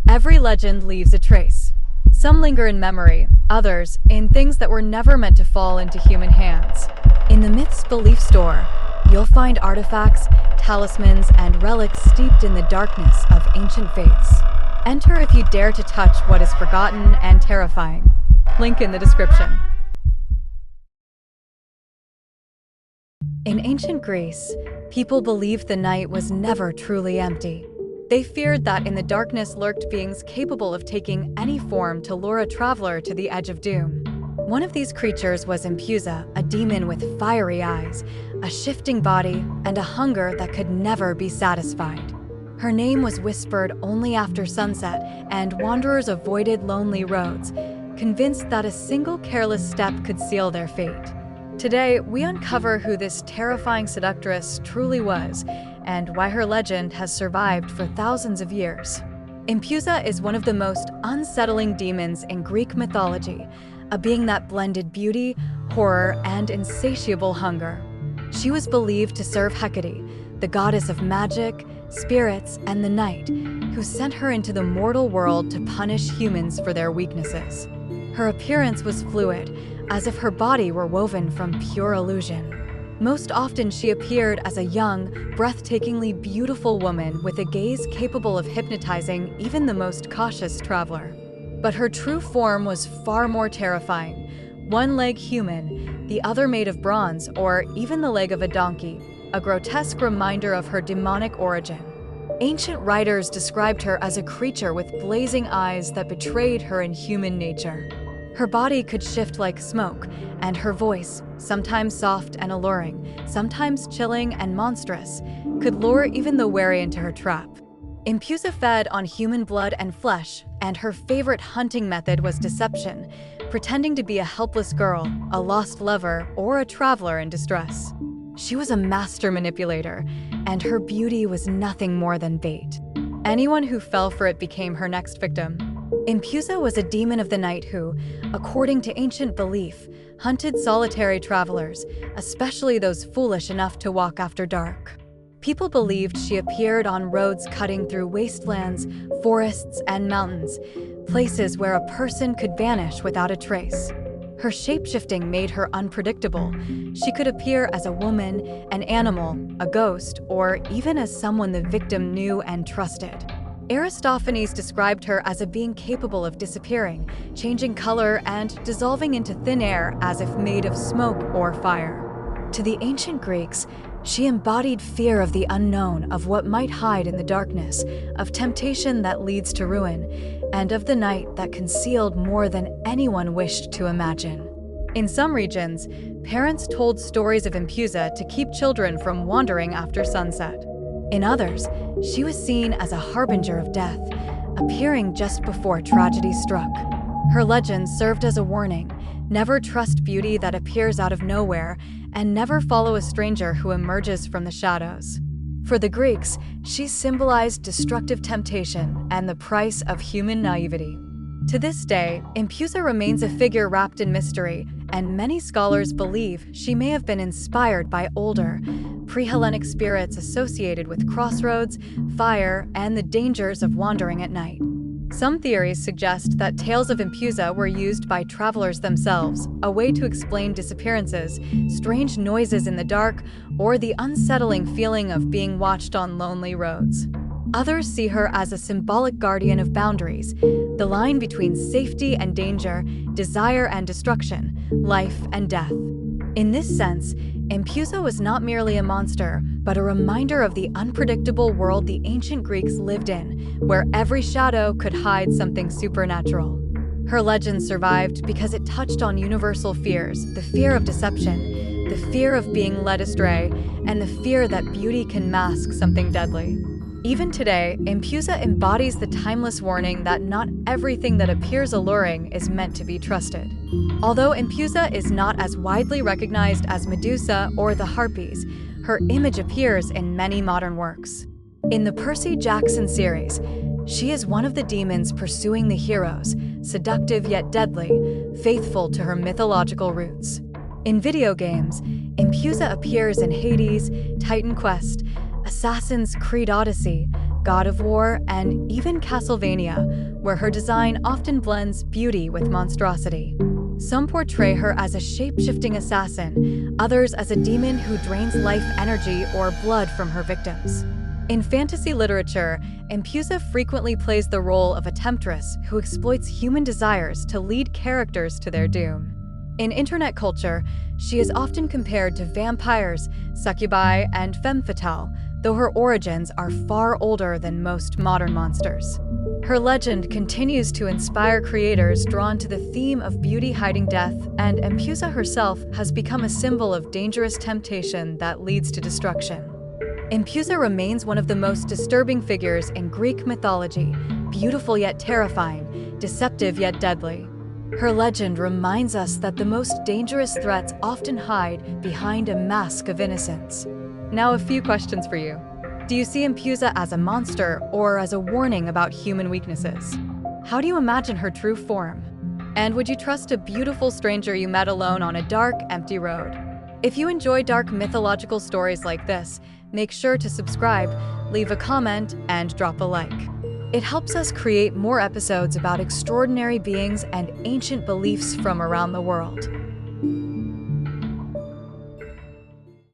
Every legend leaves a trace. Some linger in memory, others in things that were never meant to fall into human hands. In the Myths Belief Store, you'll find artifacts, talismans, and relics steeped in the darkness of ancient faiths. Enter if you dare to touch what is forgotten and terrifying. Link in the description. In ancient Greece, people believed the night was never truly empty. They feared that in the darkness lurked beings capable of taking any form to lure a traveler to the edge of doom. One of these creatures was Empusa, a demon with fiery eyes, a shifting body, and a hunger that could never be satisfied. Her name was whispered only after sunset, and wanderers avoided lonely roads, convinced that a single careless step could seal their fate. Today, we uncover who this terrifying seductress truly was, and why her legend has survived for thousands of years. Empusa is one of the most unsettling demons in Greek mythology, a being that blended beauty, horror, and insatiable hunger. She was believed to serve Hecate, the goddess of magic, spirits, and the night, who sent her into the mortal world to punish humans for their weaknesses. Her appearance was fluid, as if her body were woven from pure illusion. Most often she appeared as a young, breathtakingly beautiful woman with a gaze capable of hypnotizing even the most cautious traveler. But her true form was far more terrifying. One leg human, the other made of bronze or even the leg of a donkey, a grotesque reminder of her demonic origin. Ancient writers described her as a creature with blazing eyes that betrayed her inhuman nature. Her body could shift like smoke, and her voice, sometimes soft and alluring, sometimes chilling and monstrous, could lure even the wary into her trap. Empusa fed on human blood and flesh, and her favorite hunting method was deception, pretending to be a helpless girl, a lost lover, or a traveler in distress. She was a master manipulator, and her beauty was nothing more than bait. Anyone who fell for it became her next victim. Empusa was a demon of the night who, according to ancient belief, hunted solitary travelers, especially those foolish enough to walk after dark. People believed she appeared on roads cutting through wastelands, forests, and mountains, places where a person could vanish without a trace. Her shape-shifting made her unpredictable. She could appear as a woman, an animal, a ghost, or even as someone the victim knew and trusted. Aristophanes described her as a being capable of disappearing, changing color, and dissolving into thin air as if made of smoke or fire. To the ancient Greeks, she embodied fear of the unknown, of what might hide in the darkness, of temptation that leads to ruin, and of the night that concealed more than anyone wished to imagine. In some regions, parents told stories of Empusa to keep children from wandering after sunset. In others, she was seen as a harbinger of death, appearing just before tragedy struck. Her legend served as a warning: never trust beauty that appears out of nowhere, and never follow a stranger who emerges from the shadows. For the Greeks, she symbolized destructive temptation and the price of human naivety. To this day, Empusa remains a figure wrapped in mystery, and many scholars believe she may have been inspired by older, pre-Hellenic spirits associated with crossroads, fire, and the dangers of wandering at night. Some theories suggest that tales of Empusa were used by travelers themselves, a way to explain disappearances, strange noises in the dark, or the unsettling feeling of being watched on lonely roads. Others see her as a symbolic guardian of boundaries, the line between safety and danger, desire and destruction, life and death. In this sense, Empusa was not merely a monster, but a reminder of the unpredictable world the ancient Greeks lived in, where every shadow could hide something supernatural. Her legend survived because it touched on universal fears: the fear of deception, the fear of being led astray, and the fear that beauty can mask something deadly. Even today, Empusa embodies the timeless warning that not everything that appears alluring is meant to be trusted. Although Empusa is not as widely recognized as Medusa or the Harpies, her image appears in many modern works. In the Percy Jackson series, she is one of the demons pursuing the heroes, seductive yet deadly, faithful to her mythological roots. In video games, Empusa appears in Hades, Titan Quest, Assassin's Creed Odyssey, God of War, and even Castlevania, where her design often blends beauty with monstrosity. Some portray her as a shape-shifting assassin, others as a demon who drains life energy or blood from her victims. In fantasy literature, Empusa frequently plays the role of a temptress who exploits human desires to lead characters to their doom. In internet culture, she is often compared to vampires, succubi, and femme fatale, though her origins are far older than most modern monsters. Her legend continues to inspire creators drawn to the theme of beauty hiding death, and Empusa herself has become a symbol of dangerous temptation that leads to destruction. Empusa remains one of the most disturbing figures in Greek mythology, beautiful yet terrifying, deceptive yet deadly. Her legend reminds us that the most dangerous threats often hide behind a mask of innocence. Now, a few questions for you. Do you see Empusa as a monster or as a warning about human weaknesses? How do you imagine her true form? And would you trust a beautiful stranger you met alone on a dark, empty road? If you enjoy dark mythological stories like this, make sure to subscribe, leave a comment, and drop a like. It helps us create more episodes about extraordinary beings and ancient beliefs from around the world.